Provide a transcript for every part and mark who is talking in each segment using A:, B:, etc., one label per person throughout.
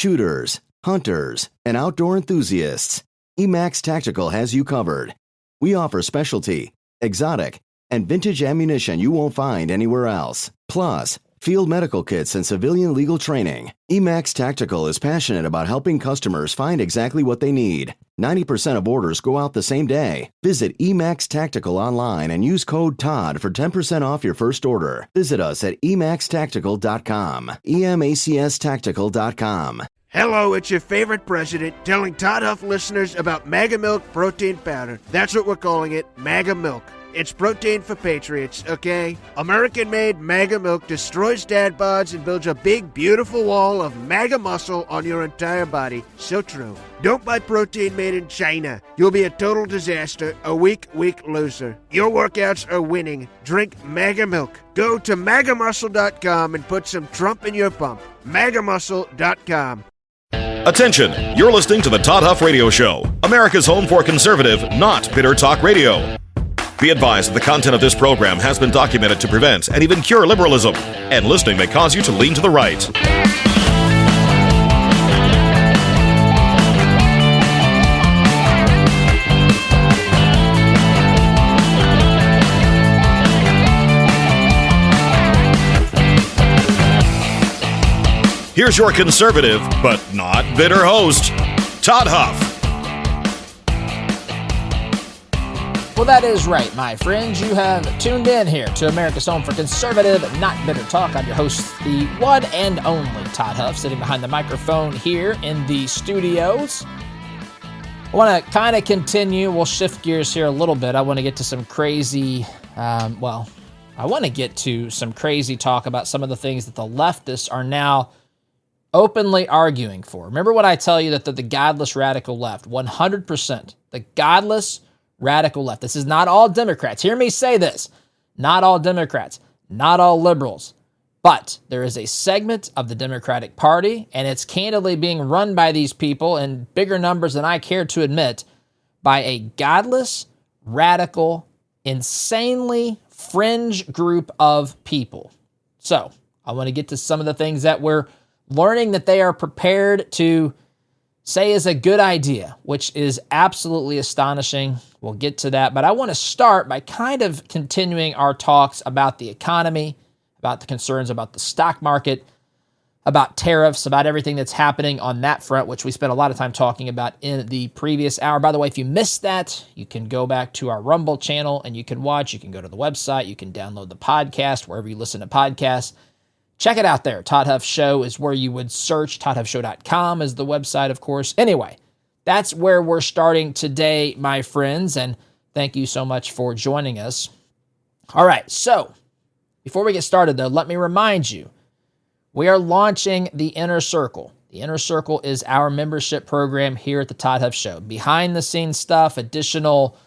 A: shooters, hunters, and outdoor enthusiasts, Emax Tactical has you covered. We offer specialty, exotic, and vintage ammunition you won't find anywhere else. Plus, field medical kits and civilian legal training. Emax Tactical is passionate about helping customers find exactly what they need. 90% of orders go out the same day. Visit Emax Tactical online and use code TODD for 10% off your first order. Visit us at emaxtactical.com. EMACStactical.com.
B: Hello, it's your favorite president telling Todd Huff listeners about Mega Milk Protein Powder. That's what we're calling it, Mega Milk. It's protein for patriots, okay? American-made Mega Milk destroys dad bods and builds a big, beautiful wall of MAGA muscle on your entire body. So true. Don't buy protein made in China. You'll be a total disaster, a weak loser. Your workouts are winning. Drink Mega Milk. Go to MAGAmuscle.com and put some Trump in your pump. MAGAmuscle.com.
C: Attention, you're listening to the Todd Huff Radio Show, America's home for conservative, not bitter talk radio. Be advised that the content of this program has been documented to prevent and even cure liberalism, and listening may cause you to lean to the right. Here's your conservative, but not bitter host, Todd Huff.
D: Well, that is right, my friends. You have tuned in here to America's home for conservative, not bitter talk. I'm your host, the one and only Todd Huff, sitting behind the microphone here in the studios. I want to kind of continue. We'll shift gears here a little bit. I want to get to some crazy, I want to get to some crazy talk about some of the things that the leftists are now openly arguing for. Remember what I tell you, that the godless radical left, 100%, the godless radical left. This is not all Democrats. Hear me say this. Not all Democrats, not all liberals, but there is a segment of the Democratic Party, and it's candidly being run by these people in bigger numbers than I care to admit, by a godless, radical, insanely fringe group of people. So I want to get to some of the things that we're learning that they are prepared to say is a good idea, which is absolutely astonishing. We'll get to that. But I want to start by kind of continuing our talks about the economy, about the concerns about the stock market, about tariffs, about everything that's happening on that front, which we spent a lot of time talking about in the previous hour. By the way, if you missed that, you can go back to our Rumble channel and you can watch. You can go to the website. You can download the podcast wherever you listen to podcasts. Check it out there. Todd Huff Show is where you would search. ToddHuffShow.com is the website, of course. Anyway, that's where we're starting today, my friends, and thank you so much for joining us. All right, so before we get started, though, let me remind you, we are launching the Inner Circle. The Inner Circle is our membership program here at the Todd Huff Show. Behind-the-scenes stuff, additional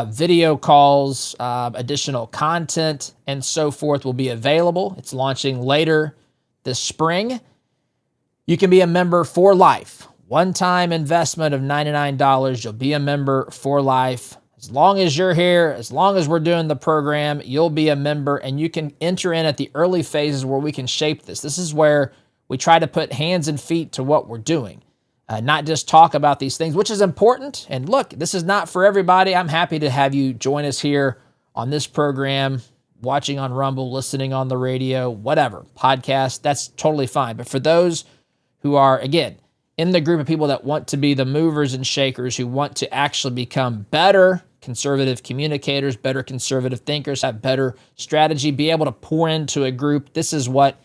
D: video calls, additional content, and so forth will be available. It's launching later this spring. You can be a member for life. One-time investment of $99. You'll be a member for life. As long as you're here, as long as we're doing the program, you'll be a member, and you can enter in at the early phases where we can shape this. This is where we try to put hands and feet to what we're doing. Not just talk about these things, which is important. And look, this is not for everybody. I'm happy to have you join us here on this program, watching on Rumble, listening on the radio, whatever, podcast, that's totally fine. But for those who are, again, in the group of people that want to be the movers and shakers, who want to actually become better conservative communicators, better conservative thinkers, have better strategy, be able to pour into a group, this is what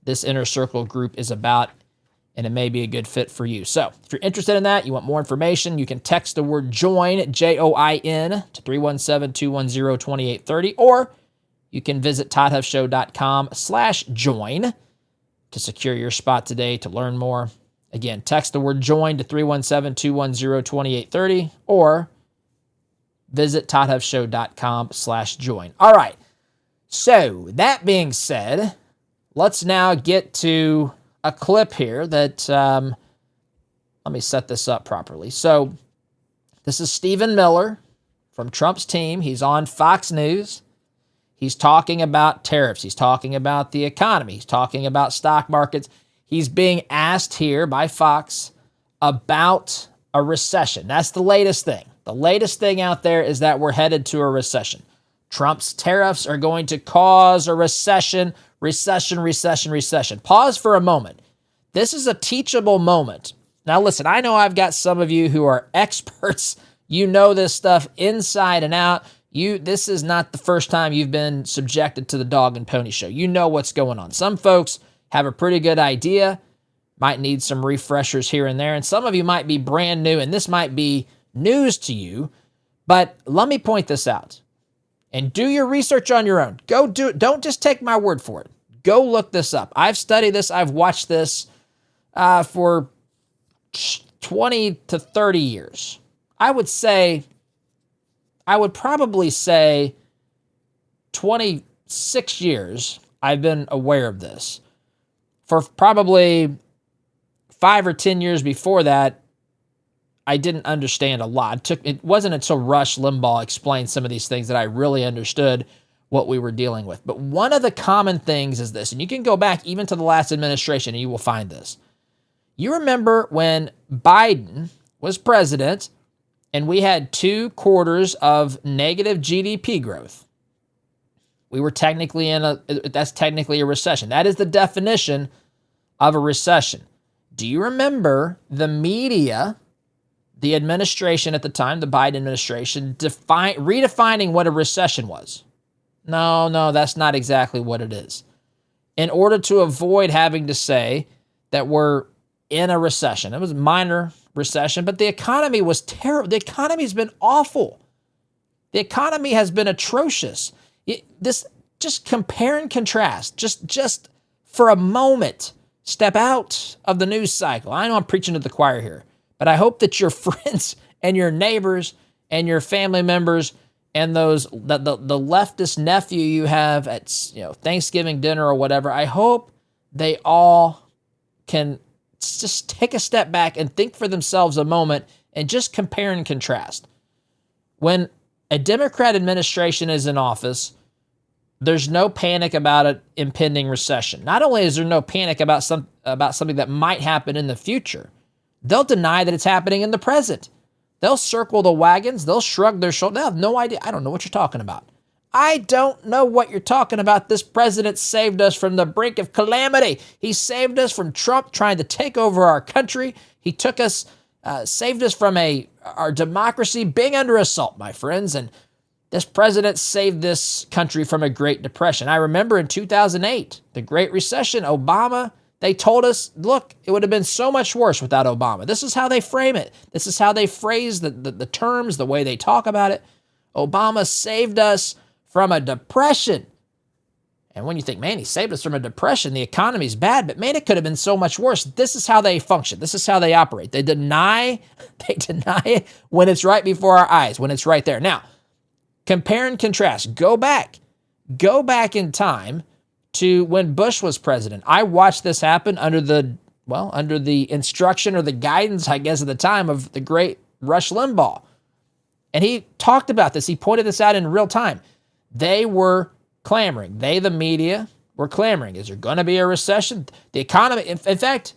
D: this Inner Circle group is about. And it may be a good fit for you. So if you're interested in that, you want more information, you can text the word JOIN, J-O-I-N, to 317-210-2830, or you can visit ToddHuffShow.com/join to secure your spot today to learn more. Again, text the word JOIN to 317-210-2830, or visit ToddHuffShow.com/join. All right. So that being said, let's now get to a clip here that, let me set this up properly. So this is Stephen Miller from Trump's team. He's on Fox News. He's talking about tariffs. He's talking about the economy. He's talking about stock markets. He's being asked here by Fox about a recession. That's the latest thing. The latest thing out there is that we're headed to a recession. Trump's tariffs are going to cause a recession. Pause for a moment. This is a teachable moment. Now, listen, I know I've got some of you who are experts. You know this stuff inside and out. This is not the first time you've been subjected to the dog and pony show. You know what's going on. Some folks have a pretty good idea, might need some refreshers here and there, and some of you might be brand new, and this might be news to you. But let me point this out. And do your research on your own. Go do it. Don't just take my word for it. Go look this up. I've studied this. I've watched this for 20 to 30 years. I would probably say 26 years I've been aware of this. For probably 5 or 10 years before that, I didn't understand a lot. It wasn't until Rush Limbaugh explained some of these things that I really understood what we were dealing with. But one of the common things is this, and you can go back even to the last administration and you will find this. You remember when Biden was president and we had 2 quarters of negative GDP growth. We were technically that's technically a recession. That is the definition of a recession. Do you remember the media, the administration at the time, the Biden administration, redefining what a recession was? No, that's not exactly what it is. In order to avoid having to say that we're in a recession, it was a minor recession, but the economy was terrible. The economy's been awful. The economy has been atrocious. Just compare and contrast. Just for a moment, step out of the news cycle. I know I'm preaching to the choir here, but I hope that your friends and your neighbors and your family members and the leftist nephew you have at Thanksgiving dinner or whatever, I hope they all can just take a step back and think for themselves a moment and just compare and contrast. When a Democrat administration is in office, there's no panic about an impending recession. Not only is there no panic about something that might happen in the future, they'll deny that it's happening in the present. They'll circle the wagons. They'll shrug their shoulders. They'll have no idea. I don't know what you're talking about. I don't know what you're talking about. This president saved us from the brink of calamity. He saved us from Trump trying to take over our country. He took us, saved us from our democracy being under assault, my friends. And this president saved this country from a Great Depression. I remember in 2008, the Great Recession, Obama, they told us, look, it would have been so much worse without Obama. This is how they frame it. This is how they phrase the terms, the way they talk about it. Obama saved us from a depression. And when you think, man, he saved us from a depression, the economy's bad, but man, it could have been so much worse. This is how they function. This is how they operate. They deny it when it's right before our eyes, when it's right there. Now, compare and contrast. Go back in time to when Bush was president. I watched this happen under the instruction or the guidance, I guess, at the time of the great Rush Limbaugh. And he talked about this. He pointed this out in real time. They were clamoring. They, the media, were clamoring. Is there going to be a recession? The economy, in fact,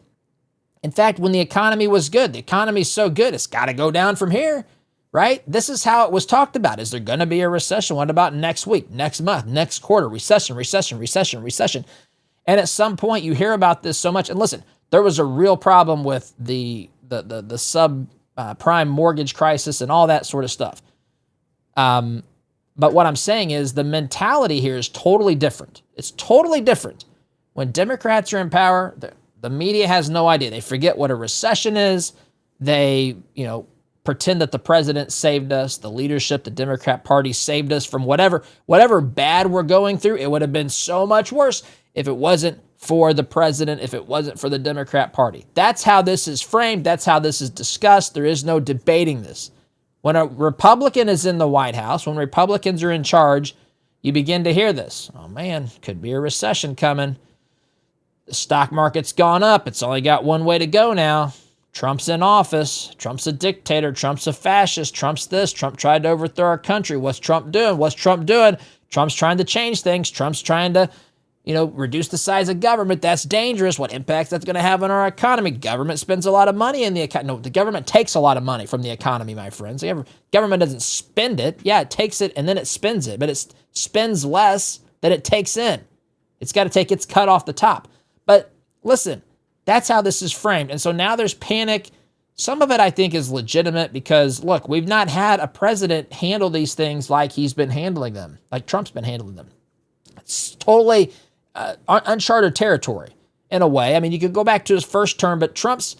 D: when the economy was good, the economy's so good, it's got to go down from here, right? This is how it was talked about. Is there going to be a recession? What about next week, next month, next quarter? Recession. And at some point, you hear about this so much. And listen, there was a real problem with the subprime mortgage crisis and all that sort of stuff. But what I'm saying is the mentality here is totally different. It's totally different. When Democrats are in power, the media has no idea. They forget what a recession is. They, pretend that the president saved us, the leadership, the Democrat Party saved us from whatever bad we're going through. It would have been so much worse if it wasn't for the president, if it wasn't for the Democrat Party. That's how this is framed. That's how this is discussed. There is no debating this. When a Republican is in the White House, when Republicans are in charge, you begin to hear this. Oh man, could be a recession coming. The stock market's gone up. It's only got one way to go now. Trump's in office. Trump's a dictator. Trump's a fascist. Trump's this. Trump tried to overthrow our country. What's Trump doing? Trump's trying to change things. Trump's trying to, reduce the size of government. That's dangerous. What impacts that's going to have on our economy? Government spends a lot of money in the economy. No, the government takes a lot of money from the economy, my friends. The government doesn't spend it. Yeah, it takes it and then it spends it, but it spends less than it takes in. It's got to take its cut off the top. But listen, that's how this is framed. And so now there's panic. Some of it, I think, is legitimate because, look, we've not had a president handle these things like he's been handling them, like Trump's been handling them. It's totally uncharted territory in a way. I mean, you could go back to his first term, but Trump's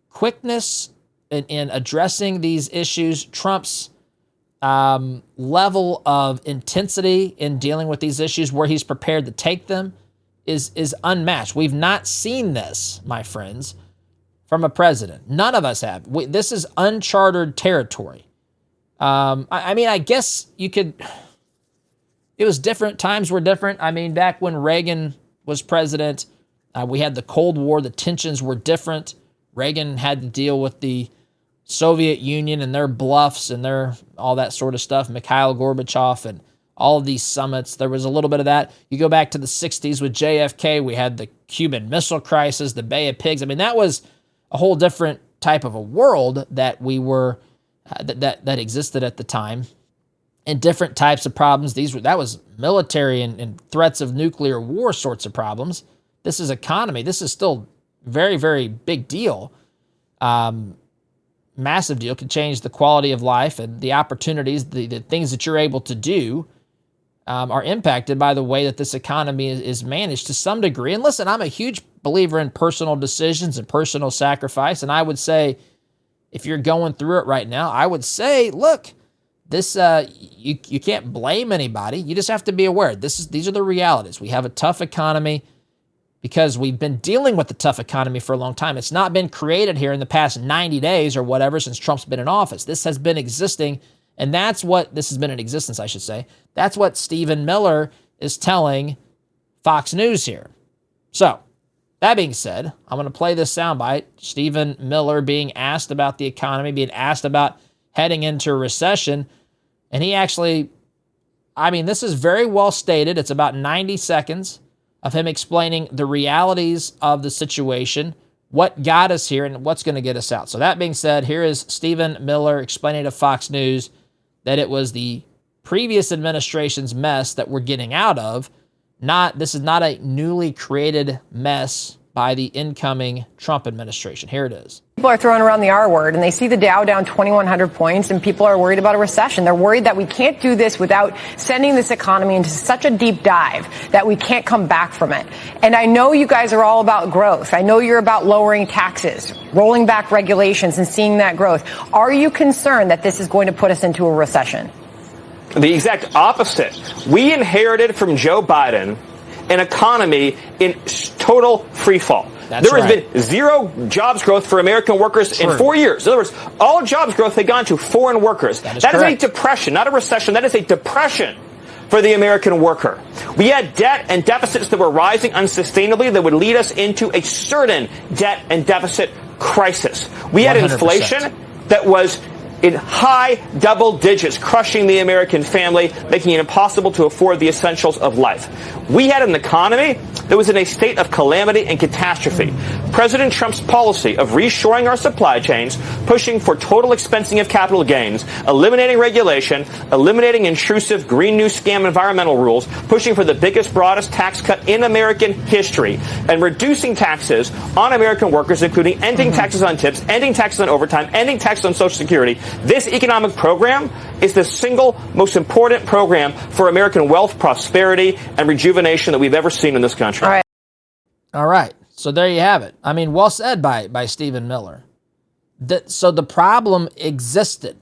D: quickness in addressing these issues, Trump's level of intensity in dealing with these issues, where he's prepared to take them, is unmatched. We've not seen this, my friends, from a president. None of us have. This is uncharted territory. I guess you could... It was different. Times were different. I mean, back when Reagan was president, we had the Cold War. The tensions were different. Reagan had to deal with the Soviet Union and their bluffs and their all that sort of stuff. Mikhail Gorbachev and all of these summits. There was a little bit of that. You go back to the 60s with JFK. We had the Cuban Missile Crisis, the Bay of Pigs. I mean, that was a whole different type of a world that we were that existed at the time. And different types of problems. That was military and threats of nuclear war sorts of problems. This is economy. This is still very, very big deal. Massive deal. Could change the quality of life and the opportunities, the things that you're able to do are impacted by the way that this economy is managed to some degree. And listen, I'm a huge believer in personal decisions and personal sacrifice. And I would say, if you're going through it right now, I would say, look, this you can't blame anybody. You just have to be aware. These are the realities. We have a tough economy because we've been dealing with the tough economy for a long time. It's not been created here in the past 90 days or whatever since Trump's been in office. This has been existing, and this has been in existence, I should say. That's what Stephen Miller is telling Fox News here. So, that being said, I'm going to play this soundbite. Stephen Miller being asked about the economy, being asked about heading into a recession. And he actually, this is very well stated. It's about 90 seconds of him explaining the realities of the situation, what got us here, and what's going to get us out. So that being said, here is Stephen Miller explaining to Fox News that it was the previous administration's mess that we're getting out of. This is not a newly created mess by the incoming Trump administration. Here it is.
E: People are throwing around the R word, and they see the Dow down 2,100 points, and people are worried about a recession. They're worried that we can't do this without sending this economy into such a deep dive that we can't come back from it. And I know you guys are all about growth. I know you're about lowering taxes, rolling back regulations, and seeing that growth. Are you concerned that this is going to put us into a recession?
F: The exact opposite. We inherited from Joe Biden an economy in total free fall. There has been zero jobs growth for American workers in 4 years. In other words, all jobs growth had gone to foreign workers. That is a depression, not a recession. That is a depression for the American worker. We had debt and deficits that were rising unsustainably that would lead us into a certain debt and deficit crisis. We had 100%. Inflation that was in high double digits, crushing the American family, making it impossible to afford the essentials of life. We had an economy that was in a state of calamity and catastrophe. President Trump's policy of reshoring our supply chains, pushing for total expensing of capital gains, eliminating regulation, eliminating intrusive green new scam environmental rules, pushing for the biggest, broadest tax cut in American history, and reducing taxes on American workers, including ending taxes on tips, ending taxes on overtime, ending taxes on Social Security. This economic program is the single most important program for American wealth, prosperity, and rejuvenation that we've ever seen in this country.
D: All right. So there you have it. Well said by Stephen Miller. So the problem existed.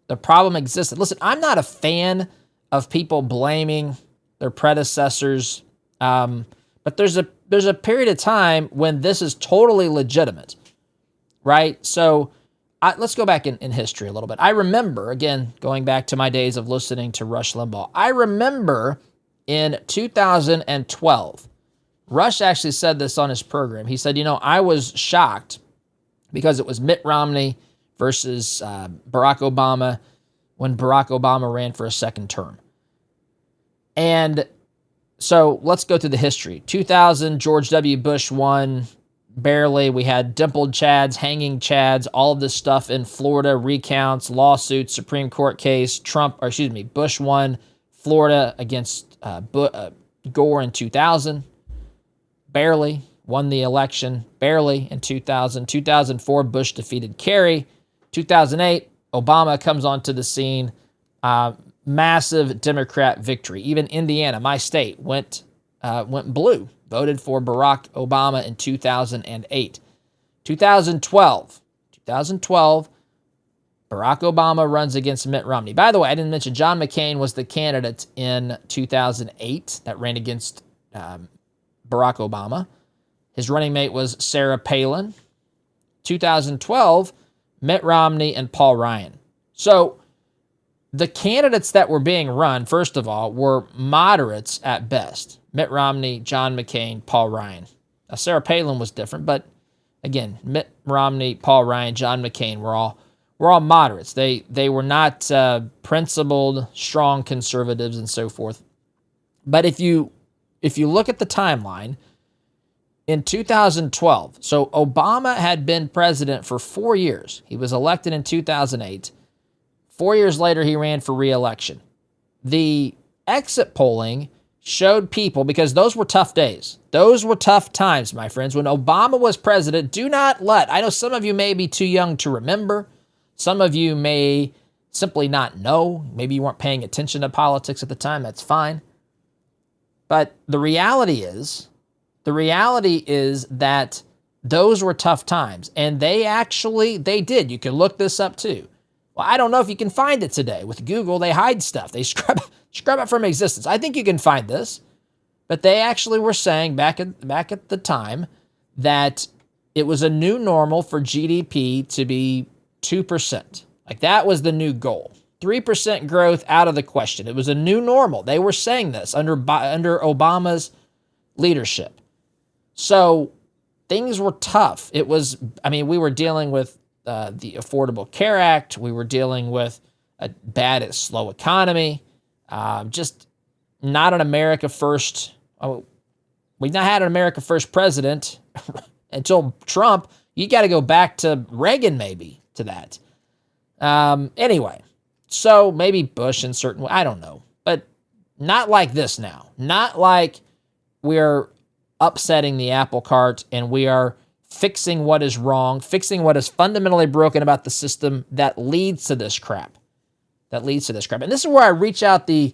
D: The problem existed. Listen, I'm not a fan of people blaming their predecessors, but there's a period of time when this is totally legitimate, right? So let's go back in history a little bit. I remember, again, going back to my days of listening to Rush Limbaugh, I remember in 2012, Rush actually said this on his program. He said, I was shocked because it was Mitt Romney versus Barack Obama when Barack Obama ran for a second term. And So let's go through the history. 2000, George W. Bush won barely. We had dimpled Chads, hanging Chads, all of this stuff in Florida, recounts, lawsuits, Supreme Court case. Bush won Florida against Gore in 2000. Barely won the election, barely in 2000. 2004, Bush defeated Kerry. 2008, Obama comes onto the scene. Massive Democrat victory. Even Indiana, my state, went blue. Voted for Barack Obama in 2008. 2012, Barack Obama runs against Mitt Romney. By the way, I didn't mention John McCain was the candidate in 2008 that ran against Barack Obama. His running mate was Sarah Palin. 2012, Mitt Romney and Paul Ryan. So the candidates that were being run, first of all, were moderates at best. Mitt Romney, John McCain, Paul Ryan. Now, Sarah Palin was different, but again, Mitt Romney, Paul Ryan, John McCain were all moderates. They were not principled, strong conservatives and so forth. But if you look at the timeline, in 2012, so Obama had been president for 4 years. He was elected in 2008. 4 years later, he ran for re-election. The exit polling showed people, because those were tough days. Those were tough times, my friends. When Obama was president, I know some of you may be too young to remember. Some of you may simply not know. Maybe you weren't paying attention to politics at the time. That's fine. But the reality is that those were tough times. And they did. You can look this up too. Well, I don't know if you can find it today. With Google, they hide stuff. They scrub it from existence. I think you can find this. But they actually were saying back at the time that it was a new normal for GDP to be 2%. Like that was the new goal. 3% growth out of the question. It was a new normal. They were saying this under Obama's leadership. So things were tough. We were dealing with the Affordable Care Act. We were dealing with a bad, slow economy. Just not an America first. We've not had an America first president until Trump. You got to go back to Reagan, maybe, to that. Anyway, so maybe Bush in certain way. I don't know. But not like this now. Not like we're upsetting the apple cart and we are fixing what is wrong, fixing what is fundamentally broken about the system that leads to this crap. And this is where I reach out the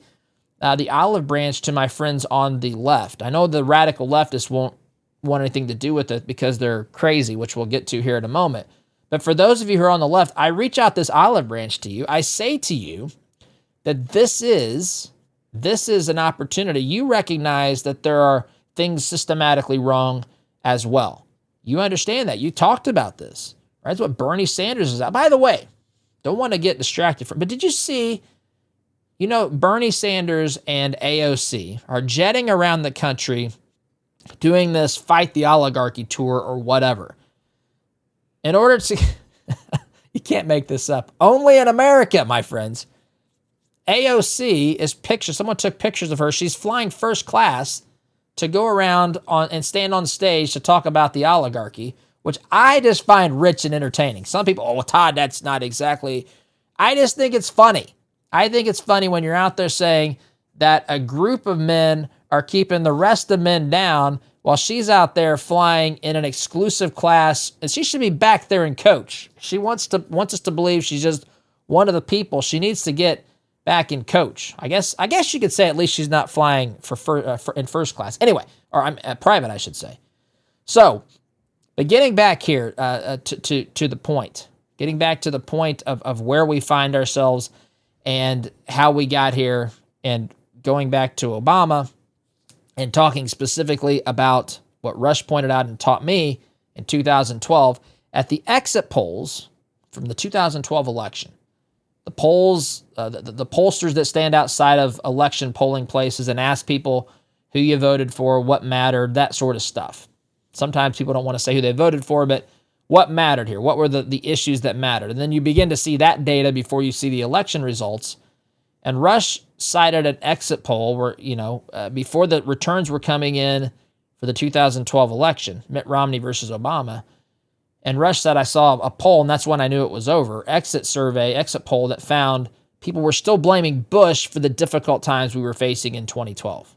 D: olive branch to my friends on the left. I know the radical leftists won't want anything to do with it because they're crazy, which we'll get to here in a moment. But for those of you who are on the left, I reach out this olive branch to you. I say to you that this is an opportunity. You recognize that there are things systematically wrong as well. You understand that. You talked about this. Right? That's what Bernie Sanders is at. By the way, don't want to get distracted from, but did you see, Bernie Sanders and AOC are jetting around the country doing this Fight the Oligarchy tour or whatever. In order to, you can't make this up. Only in America, my friends. AOC is pictures. Someone took pictures of her. She's flying first class to go around and stand on stage to talk about the oligarchy, which I just find rich and entertaining. Some people, Todd, that's not exactly. I just think it's funny. I think it's funny when you're out there saying that a group of men are keeping the rest of men down while she's out there flying in an exclusive class, and she should be back there and coach. She wants us to believe she's just one of the people. She needs to get back in coach. I guess you could say at least she's not flying in first class. Anyway, or I'm private, I should say. So, but getting back here to the point, getting back to the point of where we find ourselves and how we got here, and going back to Obama and talking specifically about what Rush pointed out and taught me in 2012 at the exit polls from the 2012 election. The polls, the pollsters that stand outside of election polling places and ask people who you voted for, what mattered, that sort of stuff. Sometimes people don't want to say who they voted for, but what mattered here? What were the issues that mattered? And then you begin to see that data before you see the election results. And Rush cited an exit poll where, before the returns were coming in for the 2012 election, Mitt Romney versus Obama. And Rush said, I saw a poll, and that's when I knew it was over. Exit poll that found people were still blaming Bush for the difficult times we were facing in 2012.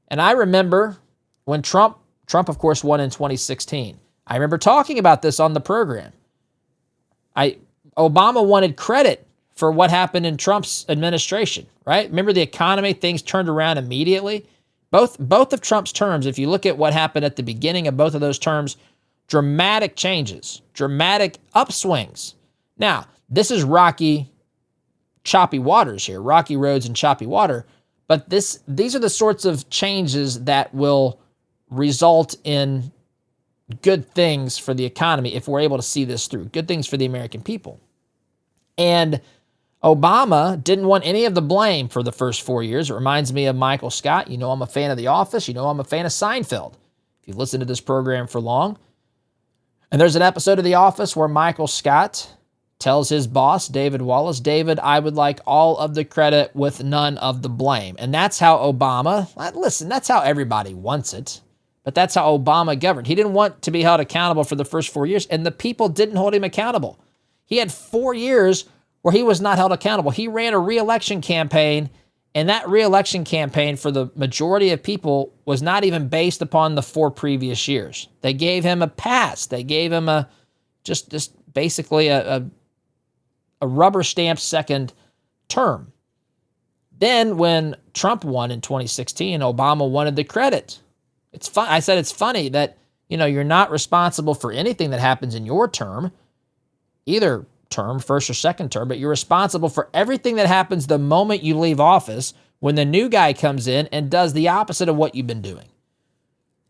D: And I remember when Trump, of course, won in 2016. I remember talking about this on the program. Obama wanted credit for what happened in Trump's administration, right? Remember the economy, things turned around immediately. Both of Trump's terms, if you look at what happened at the beginning of both of those terms, dramatic changes, dramatic upswings. Now, this is rocky, choppy waters here, rocky roads and choppy water, but these are the sorts of changes that will result in good things for the economy if we're able to see this through, good things for the American people. And Obama didn't want any of the blame for the first 4 years. It reminds me of Michael Scott. You know I'm a fan of The Office. You know I'm a fan of Seinfeld. If you've listened to this program for long. And there's an episode of The Office where Michael Scott tells his boss, David Wallace, David, I would like all of the credit with none of the blame. And that's how Obama, listen, that's how everybody wants it. But that's how Obama governed. He didn't want to be held accountable for the first 4 years, and the people didn't hold him accountable. He had 4 years where he was not held accountable. He ran a re-election campaign, and that re-election campaign for the majority of people was not even based upon the 4 previous years. They gave him a pass. They gave him just basically a rubber stamp second term. Then when Trump won in 2016, Obama wanted the credit. It's fun. I said it's funny that, you're not responsible for anything that happens in your term, either term, first or second term, but you're responsible for everything that happens the moment you leave office when the new guy comes in and does the opposite of what you've been doing.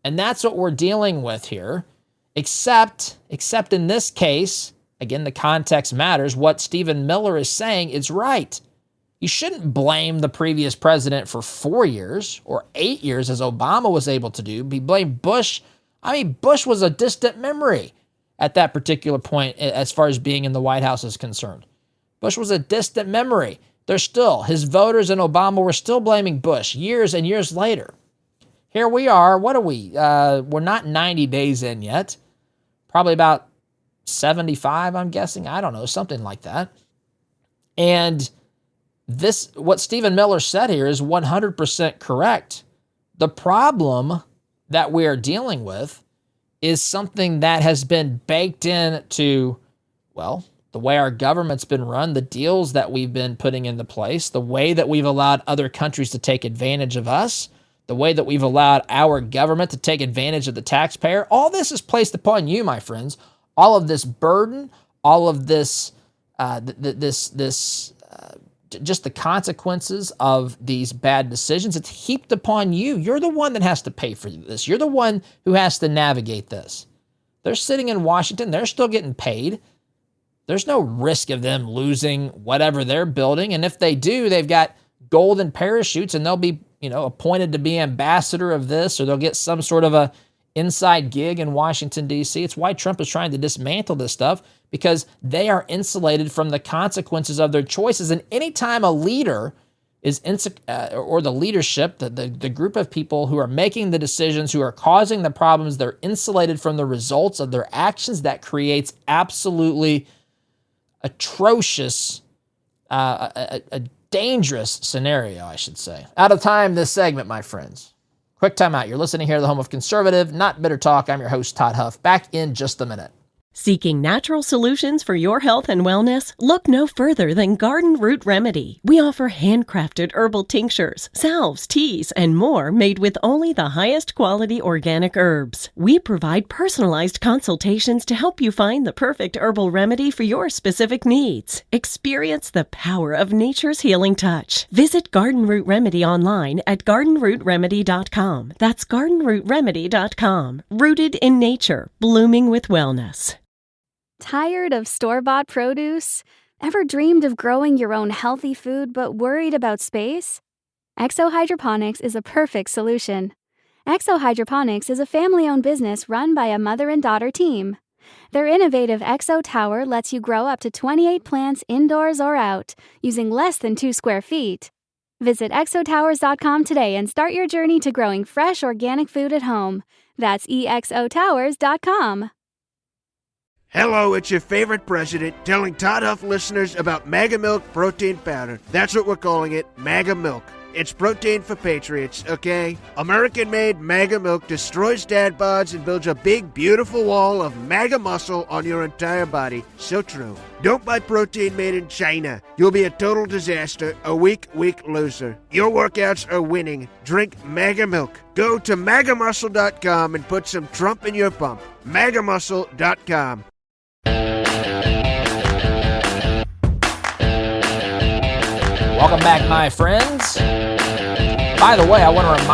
D: And that's what we're dealing with here, except in this case, again, the context matters. What Stephen Miller is saying is right. You shouldn't blame the previous president for 4 years or 8 years, as Obama was able to do. Blame Bush. Bush was a distant memory at that particular point as far as being in the White House is concerned. Bush was a distant memory. His voters and Obama were still blaming Bush years and years later. Here we are. What are we? We're not 90 days in yet. Probably about 75, I'm guessing. I don't know, something like that. And what Stephen Miller said here is 100% correct. The problem that we are dealing with is something that has been baked into, the way our government's been run, the deals that we've been putting into place, the way that we've allowed other countries to take advantage of us, the way that we've allowed our government to take advantage of the taxpayer. All this is placed upon you, my friends. All of this burden, all of this, just the consequences of these bad decisions, it's heaped upon you. You're the one that has to pay for this. You're the one who has to navigate this. They're sitting in Washington. They're still getting paid. There's no risk of them losing whatever they're building. And if they do, they've got golden parachutes and they'll be, appointed to be ambassador of this, or they'll get some sort of a inside gig in Washington, D.C. It's why Trump is trying to dismantle this stuff, because they are insulated from the consequences of their choices. And anytime a leader is or the leadership, the group of people who are making the decisions, who are causing the problems, they're insulated from the results of their actions. That creates absolutely atrocious, a dangerous scenario, I should say. Out of time this segment, my friends. Quick time out. You're listening here to the home of conservative, not bitter talk. I'm your host, Todd Huff. Back in just a minute.
G: Seeking natural solutions for your health and wellness? Look no further than Garden Root Remedy. We offer handcrafted herbal tinctures, salves, teas, and more made with only the highest quality organic herbs. We provide personalized consultations to help you find the perfect herbal remedy for your specific needs. Experience the power of nature's healing touch. Visit Garden Root Remedy online at gardenrootremedy.com. That's gardenrootremedy.com. Rooted in nature, blooming with wellness.
H: Tired of store-bought produce? Ever dreamed of growing your own healthy food but worried about space? Exo Hydroponics is a perfect solution. Exo Hydroponics is a family-owned business run by a mother and daughter team. Their innovative Exo Tower lets you grow up to 28 plants indoors or out, using less than 2 square feet. Visit exotowers.com today and start your journey to growing fresh organic food at home. That's exotowers.com.
B: Hello, it's your favorite president telling Todd Huff listeners about Mega Milk Protein Powder. That's what we're calling it, Mega Milk. It's protein for patriots, okay? American-made Mega Milk destroys dad bods and builds a big, beautiful wall of MAGA muscle on your entire body. So true. Don't buy protein made in China. You'll be a total disaster, a weak loser. Your workouts are winning. Drink Mega Milk. Go to MAGAmuscle.com and put some Trump in your pump. MAGAmuscle.com.
D: Welcome back, my friends. By the way, I want to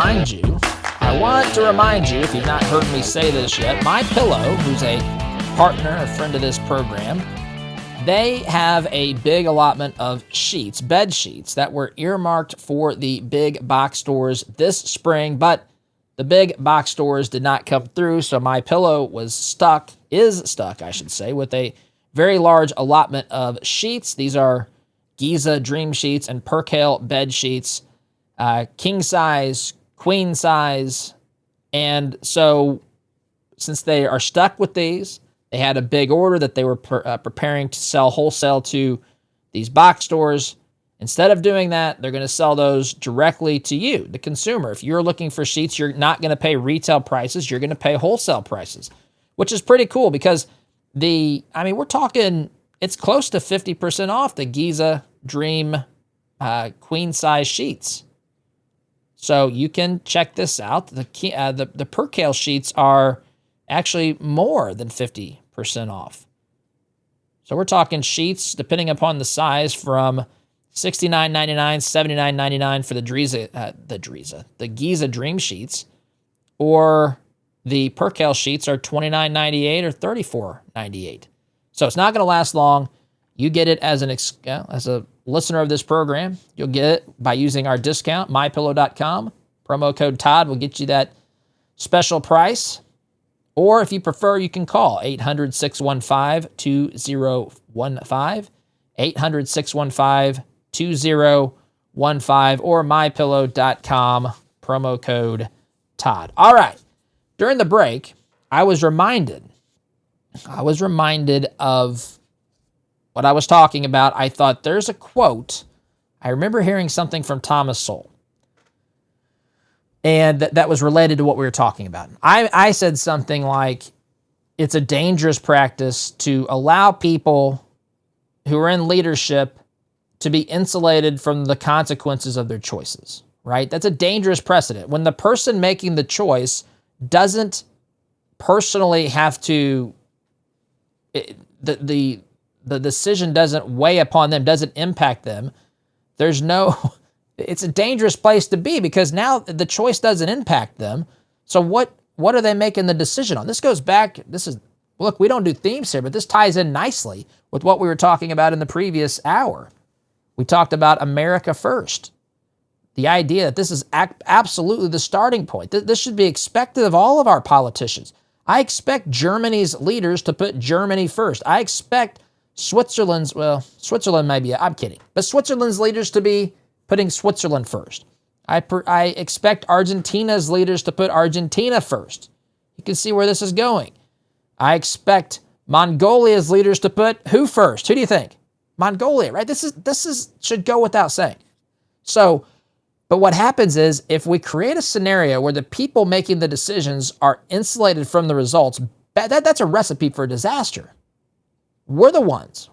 D: remind you, if you've not heard me say this yet, My Pillow, who's a partner, a friend of this program, they have a big allotment of sheets, bed sheets, that were earmarked for the big box stores this spring, but the big box stores did not come through, so My Pillow is stuck, I should say, with a very large allotment of sheets. These are Giza Dream Sheets and Percale bed sheets, king size, queen size. And so since they are stuck with these, they had a big order that they were preparing to sell wholesale to these box stores. Instead of doing that, they're going to sell those directly to you, the consumer. If you're looking for sheets, you're not going to pay retail prices. You're going to pay wholesale prices, which is pretty cool because we're talking, it's close to 50% off the Giza Dream queen size sheets. So you can check this out. The Percale sheets are actually more than 50% off. So we're talking sheets, depending upon the size, from $69.99, $79.99 for the Giza Dream Sheets, or the Percale sheets are $29.98 or $34.98. So it's not going to last long. You get it as a listener of this program. You'll get it by using our discount, mypillow.com. Promo code Todd will get you that special price. Or if you prefer, you can call 800-615-2015, 800-615-2015, or mypillow.com, promo code Todd. All right. During the break, I was reminded of what I was talking about. I thought there's a quote. I remember hearing something from Thomas Sowell, and that was related to what we were talking about. I said something like, it's a dangerous practice to allow people who are in leadership to be insulated from the consequences of their choices, right? That's a dangerous precedent. When the person making the choice doesn't personally have to, the decision doesn't weigh upon them, doesn't impact them, it's a dangerous place to be because now the choice doesn't impact them. So what are they making the decision on? This goes back, look, we don't do themes here, but this ties in nicely with what we were talking about in the previous hour. We talked about America first. The idea that this is absolutely the starting point. This should be expected of all of our politicians. I expect Germany's leaders to put Germany first. I expect Switzerland maybe, I'm kidding, but Switzerland's leaders to be putting Switzerland first. I expect Argentina's leaders to put Argentina first. You can see where this is going. I expect Mongolia's leaders to put who first? Who do you think? Mongolia, right? This should go without saying. So, but what happens is if we create a scenario where the people making the decisions are insulated from the results, that's a recipe for disaster. We're the ones.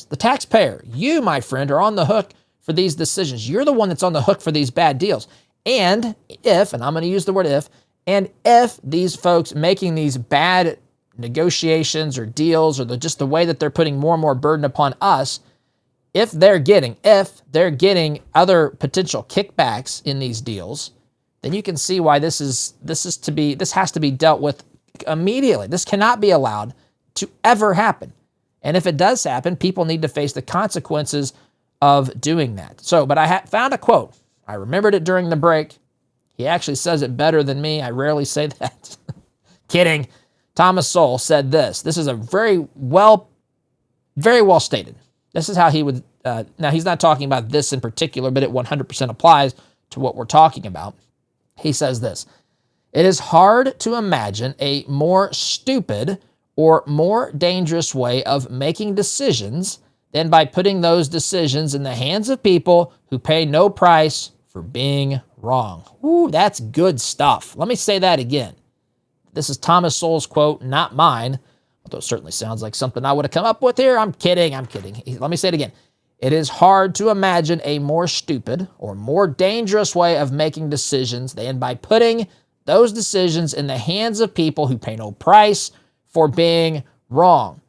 D: The taxpayer, you, my friend, are on the hook for these decisions. You're the one that's on the hook for these bad deals. And I'm going to use the word if these folks making these bad negotiations or deals, or just the way that they're putting more and more burden upon us, if they're getting other potential kickbacks in these deals, then you can see why this has to be dealt with immediately. This cannot be allowed to ever happen. And if it does happen, people need to face the consequences of doing that. So, but I found a quote. I remembered it during the break. He actually says it better than me. I rarely say that. Kidding. Thomas Sowell said this. This is a very well stated. This is how he would now he's not talking about this in particular, but it 100% applies to what we're talking about. He says this: "It is hard to imagine a more stupid or more dangerous way of making decisions than by putting those decisions in the hands of people who pay no price for being wrong." Ooh, that's good stuff. Let me say that again. This is Thomas Sowell's quote, not mine, although it certainly sounds like something I would have come up with here. I'm kidding. Let me say it again. "It is hard to imagine a more stupid or more dangerous way of making decisions than by putting those decisions in the hands of people who pay no price for being wrong."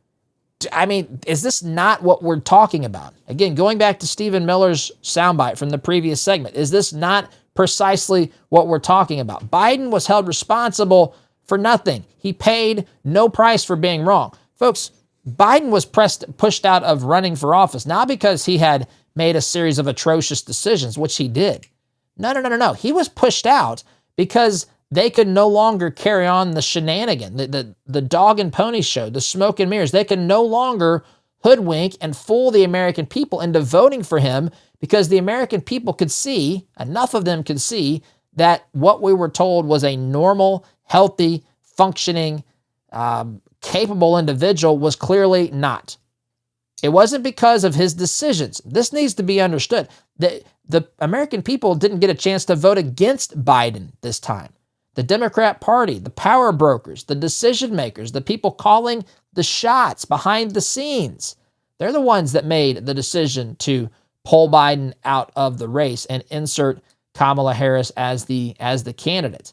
D: I mean, is this not what we're talking about? Again, going back to Stephen Miller's soundbite from the previous segment, is this not precisely what we're talking about? Biden was held responsible for nothing. He paid no price for being wrong. Folks, Biden was pushed out of running for office, not because he had made a series of atrocious decisions, which he did. No. He was pushed out because they could no longer carry on the shenanigan, the dog and pony show, the smoke and mirrors. They could no longer hoodwink and fool the American people into voting for him because the American people could see, enough of them could see, that what we were told was a normal, healthy, functioning, capable individual was clearly not. It wasn't because of his decisions. This needs to be understood. The American people didn't get a chance to vote against Biden this time. The Democrat Party, the power brokers, the decision makers, the people calling the shots behind the scenes, they're the ones that made the decision to pull Biden out of the race and insert Kamala Harris as the candidate.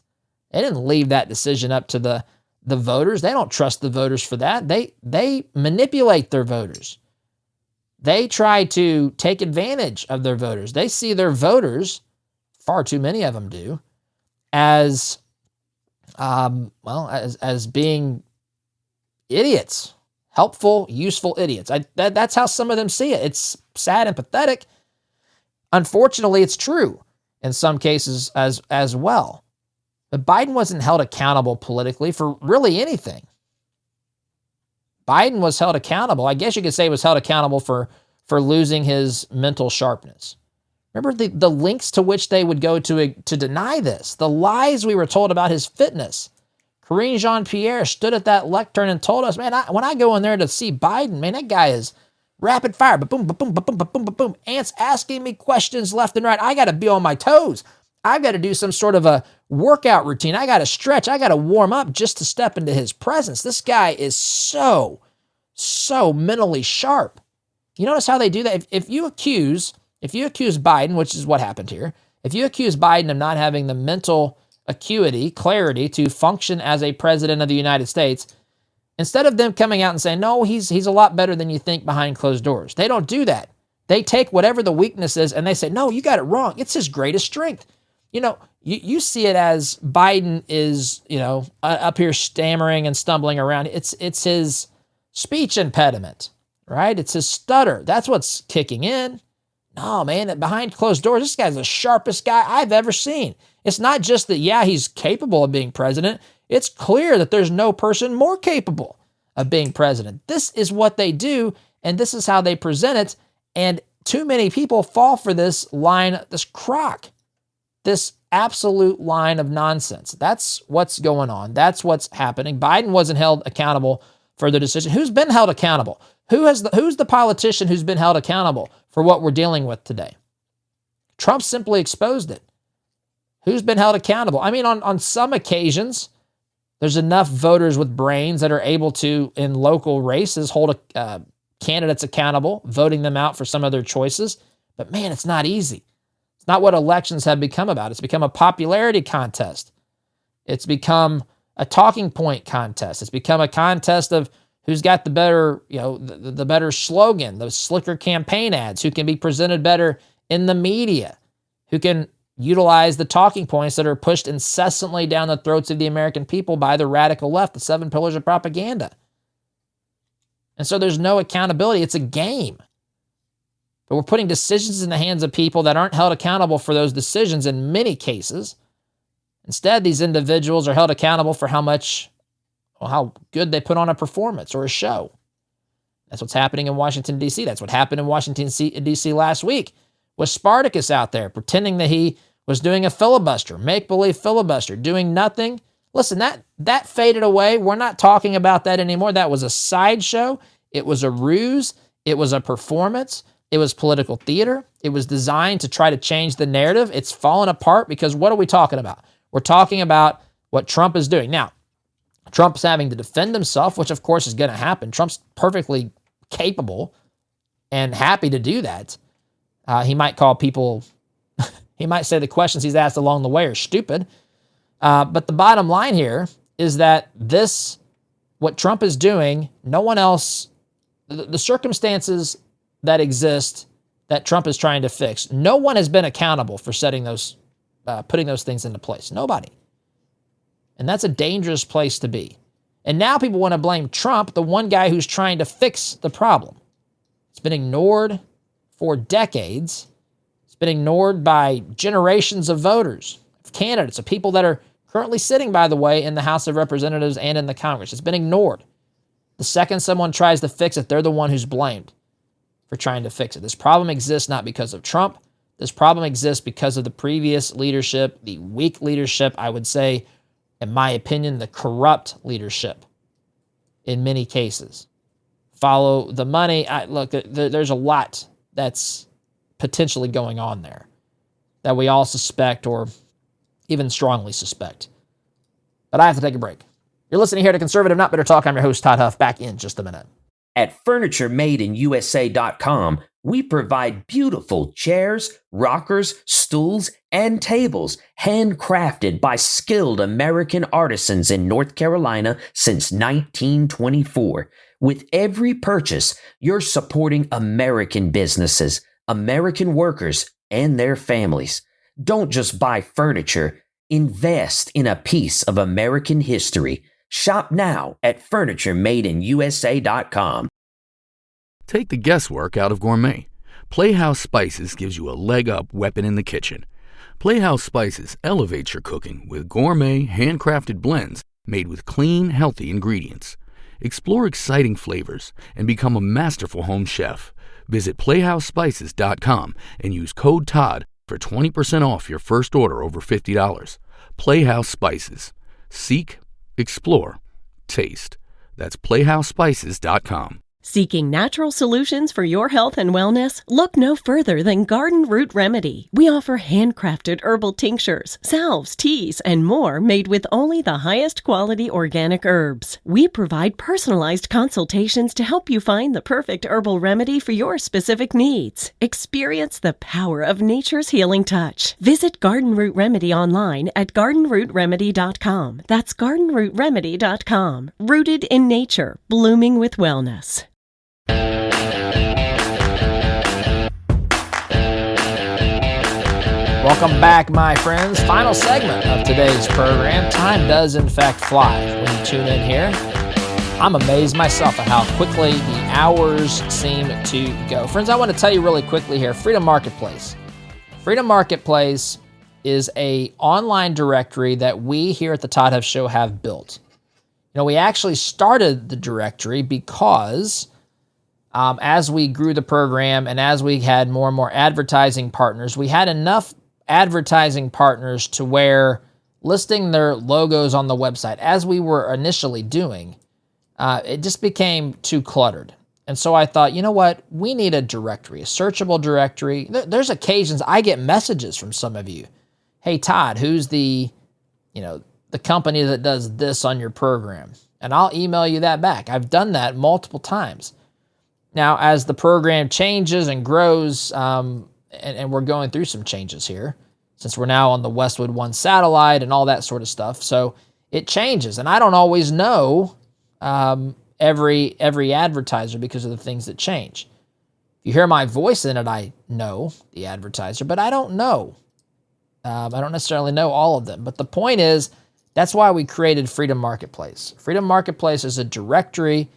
D: They didn't leave that decision up to the voters. They don't trust the voters for that. They manipulate their voters. They try to take advantage of their voters. They see their voters, far too many of them do, as being idiots, helpful, useful idiots. That's how some of them see it. It's sad and pathetic. Unfortunately, it's true in some cases as well. But Biden wasn't held accountable politically for really anything. Biden was held accountable. I guess you could say he was held accountable for losing his mental sharpness. Remember the lengths to which they would go to deny this, the lies we were told about his fitness. Karine Jean-Pierre stood at that lectern and told us, man, when I go in there to see Biden, man, that guy is rapid fire, ba-boom, ba-boom, ba-boom, ba-boom, ba-boom. Ants asking me questions left and right. I got to be on my toes. I've got to do some sort of a workout routine. I got to stretch. I got to warm up just to step into his presence. This guy is so mentally sharp. You notice how they do that? If you accuse Biden, which is what happened here, if you accuse Biden of not having the mental acuity, clarity to function as a president of the United States, instead of them coming out and saying, no, he's a lot better than you think behind closed doors. They don't do that. They take whatever the weakness is and they say, no, you got it wrong. It's his greatest strength. You know, you see it as Biden is, up here stammering and stumbling around. It's his speech impediment, right? It's his stutter. That's what's kicking in. No, man, behind closed doors, this guy's the sharpest guy I've ever seen. It's not just that, he's capable of being president. It's clear that there's no person more capable of being president. This is what they do, and this is how they present it. And too many people fall for this line, this crock, this absolute line of nonsense. That's what's going on. That's what's happening. Biden wasn't held accountable for the decision. Who's been held accountable? Who's the politician who's been held accountable for what we're dealing with today? Trump simply exposed it. Who's been held accountable? I mean, on some occasions, there's enough voters with brains that are able to, in local races, hold candidates accountable, voting them out for some of their choices. But man, it's not easy. It's not what elections have become about. It's become a popularity contest. It's become a talking point contest. It's become a contest of who's got the better, the better slogan, the slicker campaign ads, who can be presented better in the media, who can utilize the talking points that are pushed incessantly down the throats of the American people by the radical left, the 7 pillars of propaganda. And so there's no accountability. It's a game. But we're putting decisions in the hands of people that aren't held accountable for those decisions in many cases. Instead, these individuals are held accountable for how good they put on a performance or a show. That's what's happening in Washington, D.C. That's what happened in Washington, D.C. last week with Spartacus out there pretending that he was doing a filibuster, make-believe filibuster, doing nothing. Listen, that faded away. We're not talking about that anymore. That was a sideshow. It was a ruse. It was a performance. It was political theater. It was designed to try to change the narrative. It's fallen apart because what are we talking about? We're talking about what Trump is doing. Now, Trump's having to defend himself, which of course is going to happen. Trump's perfectly capable and happy to do that. He might call people, he might say the questions he's asked along the way are stupid. But the bottom line here is that what Trump is doing, no one else, the circumstances that exist that Trump is trying to fix, no one has been accountable for putting those things into place. Nobody. And that's a dangerous place to be. And now people want to blame Trump, the one guy who's trying to fix the problem. It's been ignored for decades. It's been ignored by generations of voters, of candidates, of people that are currently sitting, by the way, in the House of Representatives and in the Congress. It's been ignored. The second someone tries to fix it, they're the one who's blamed for trying to fix it. This problem exists not because of Trump. This problem exists because of the previous leadership, the weak leadership, I would say, in my opinion, the corrupt leadership in many cases. Follow the money. Look, there's a lot that's potentially going on there that we all suspect or even strongly suspect. But I have to take a break. You're listening here to Conservative Not Bitter Talk. I'm your host, Todd Huff. Back in just a minute.
I: At FurnitureMadeInUSA.com, we provide beautiful chairs, rockers, stools, and tables handcrafted by skilled American artisans in North Carolina since 1924. With every purchase, you're supporting American businesses, American workers, and their families. Don't just buy furniture. Invest in a piece of American history. Shop now at FurnitureMadeInUSA.com.
J: Take the guesswork out of gourmet. Playhouse Spices gives you a leg-up weapon in the kitchen. Playhouse Spices elevates your cooking with gourmet, handcrafted blends made with clean, healthy ingredients. Explore exciting flavors and become a masterful home chef. Visit PlayhouseSpices.com and use code TODD for 20% off your first order over $50. Playhouse Spices. Seek, explore, taste. That's PlayhouseSpices.com.
G: Seeking natural solutions for your health and wellness? Look no further than Garden Root Remedy. We offer handcrafted herbal tinctures, salves, teas, and more made with only the highest quality organic herbs. We provide personalized consultations to help you find the perfect herbal remedy for your specific needs. Experience the power of nature's healing touch. Visit Garden Root Remedy online at gardenrootremedy.com. That's gardenrootremedy.com. Rooted in nature, blooming with wellness.
D: Welcome back, my friends. Final segment of today's program. Time does, in fact, fly when you tune in here. I'm amazed myself at how quickly the hours seem to go. Friends, I want to tell you really quickly here, Freedom Marketplace. Freedom Marketplace is an online directory that we here at the Todd Huff Show have built. You know, we actually started the directory because as we grew the program and as we had more and more advertising partners, we had enough advertising partners to where listing their logos on the website, as we were initially doing, it just became too cluttered. And so I thought, you know what? We need a directory, a searchable directory. There's occasions I get messages from some of you. Hey, Todd, who's the company that does this on your program? And I'll email you that back. I've done that multiple times. Now, as the program changes and grows, and we're going through some changes here, since we're now on the Westwood One satellite and all that sort of stuff. So it changes, and I don't always know every advertiser because of the things that change. If you hear my voice in it, I know the advertiser, but I don't know. I don't necessarily know all of them. But the point is, that's why we created Freedom Marketplace. Freedom Marketplace is a directory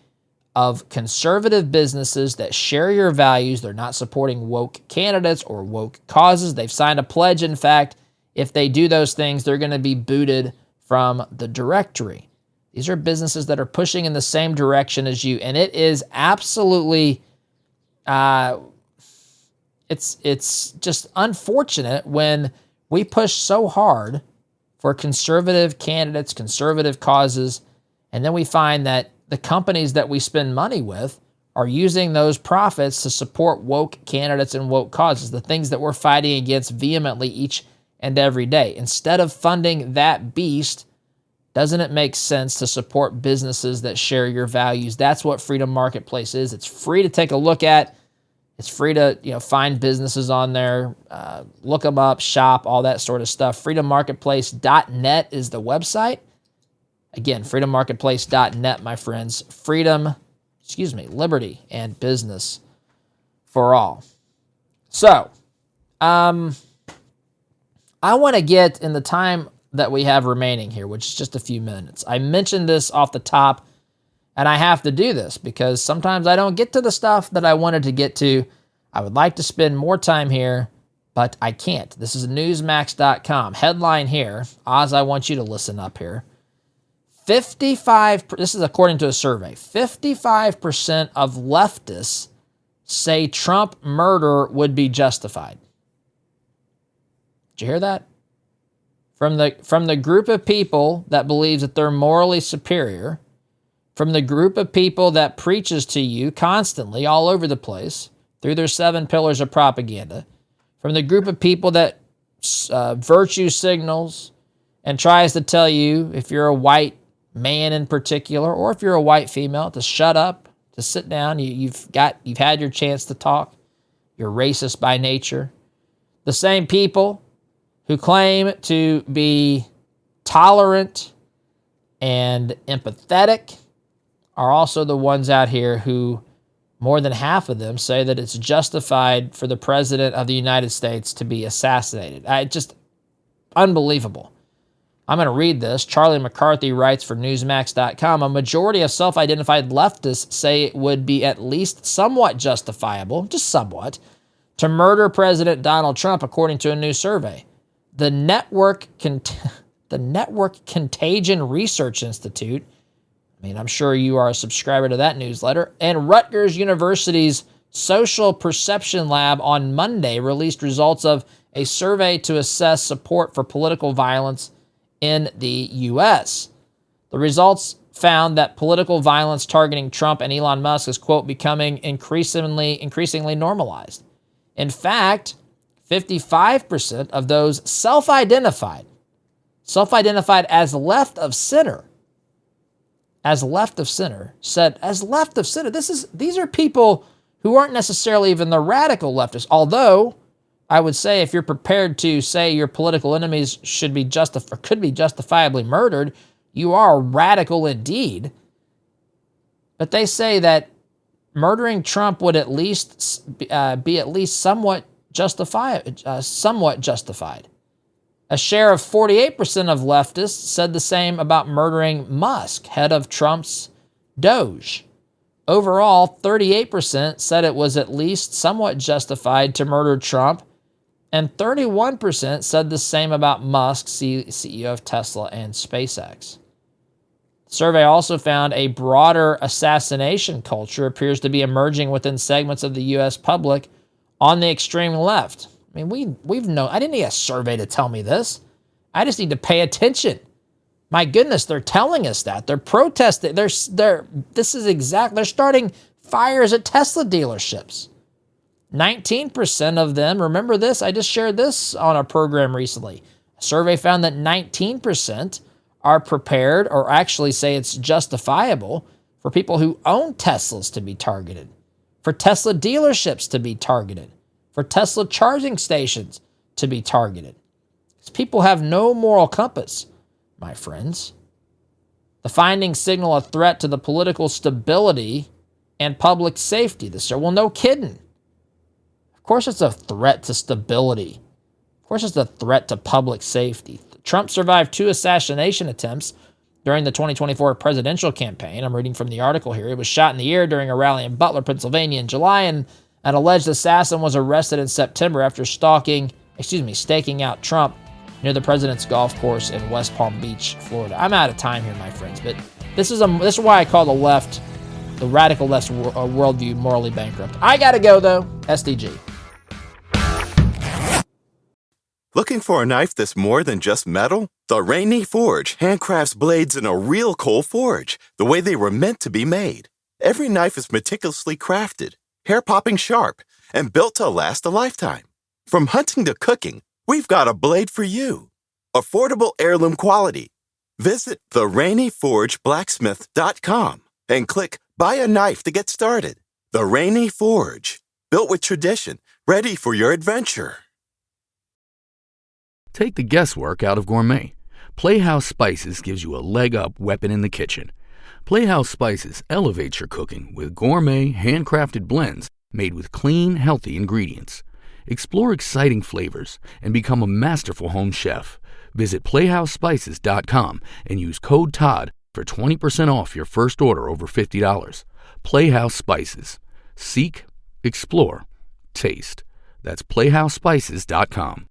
D: of conservative businesses that share your values. They're not supporting woke candidates or woke causes. They've signed a pledge, in fact. If they do those things, they're going to be booted from the directory. These are businesses that are pushing in the same direction as you. And it is absolutely, it's just unfortunate when we push so hard for conservative candidates, conservative causes, and then we find that the companies that we spend money with are using those profits to support woke candidates and woke causes, the things that we're fighting against vehemently each and every day. Instead of funding that beast, doesn't it make sense to support businesses that share your values? That's what Freedom Marketplace is. It's free to take a look at. It's free to find businesses on there, look them up, shop, all that sort of stuff. freedommarketplace.net is the website. Again, freedommarketplace.net, my friends. Liberty and business for all. So, I want to get in the time that we have remaining here, which is just a few minutes. I mentioned this off the top, and I have to do this because sometimes I don't get to the stuff that I wanted to get to. I would like to spend more time here, but I can't. This is Newsmax.com. Headline here. Oz, I want you to listen up here. This is according to a survey, 55% of leftists say Trump murder would be justified. Did you hear that? From the group of people that believes that they're morally superior, from the group of people that preaches to you constantly all over the place through their 7 pillars of propaganda, from the group of people that virtue signals and tries to tell you, if you're a white man in particular, or if you're a white female, to shut up, to sit down. You've had your chance to talk. You're racist by nature. The same people who claim to be tolerant and empathetic are also the ones out here who, more than half of them, say that it's justified for the president of the United States to be assassinated. Just unbelievable. I'm going to read this. Charlie McCarthy writes for Newsmax.com, a majority of self-identified leftists say it would be at least somewhat justifiable, just somewhat, to murder President Donald Trump, according to a new survey. The Network Contagion Research Institute, I'm sure you are a subscriber to that newsletter, and Rutgers University's Social Perception Lab on Monday released results of a survey to assess support for political violence in the U.S. The results found that political violence targeting Trump and Elon Musk is, quote, becoming increasingly normalized. In fact, 55% of those self-identified as left of center, said, as left of center, these are people who aren't necessarily even the radical leftists, although I would say if you're prepared to say your political enemies could be justifiably murdered, you are radical indeed. But they say that murdering Trump would at least be at least somewhat justified. A share of 48% of leftists said the same about murdering Musk, head of Trump's Doge. Overall, 38% said it was at least somewhat justified to murder Trump, and 31% said the same about Musk, CEO of Tesla and SpaceX. The survey also found a broader assassination culture appears to be emerging within segments of the U.S. public on the extreme left. We've known. I didn't need a survey to tell me this. I just need to pay attention. My goodness, they're telling us that. They're protesting. They're starting fires at Tesla dealerships. 19% of them, remember this? I just shared this on a program recently. A survey found that 19% are prepared, or actually say it's justifiable, for people who own Teslas to be targeted, for Tesla dealerships to be targeted, for Tesla charging stations to be targeted. These people have no moral compass, my friends. The findings signal a threat to the political stability and public safety. Well, no kidding. Of course it's a threat to stability. Of course it's a threat to public safety. Trump survived 2 assassination attempts during the 2024 presidential campaign. I'm reading from the article here. He was shot in the ear during a rally in Butler, Pennsylvania in July, and an alleged assassin was arrested in September after staking out Trump near the President's Golf Course in West Palm Beach, Florida. I'm out of time here, my friends, but this is why I call the radical left's worldview morally bankrupt. I gotta go, though. SDG.
K: Looking for a knife that's more than just metal? The Rainy Forge handcrafts blades in a real coal forge, the way they were meant to be made. Every knife is meticulously crafted, hair-popping sharp, and built to last a lifetime. From hunting to cooking, we've got a blade for you. Affordable heirloom quality. Visit therainyforgeblacksmith.com and click Buy a Knife to get started. The Rainy Forge, built with tradition, ready for your adventure.
J: Take the guesswork out of gourmet. Playhouse Spices gives you a leg-up weapon in the kitchen. Playhouse Spices elevates your cooking with gourmet, handcrafted blends made with clean, healthy ingredients. Explore exciting flavors and become a masterful home chef. Visit PlayhouseSpices.com and use code TODD for 20% off your first order over $50. Playhouse Spices. Seek, explore, taste. That's PlayhouseSpices.com.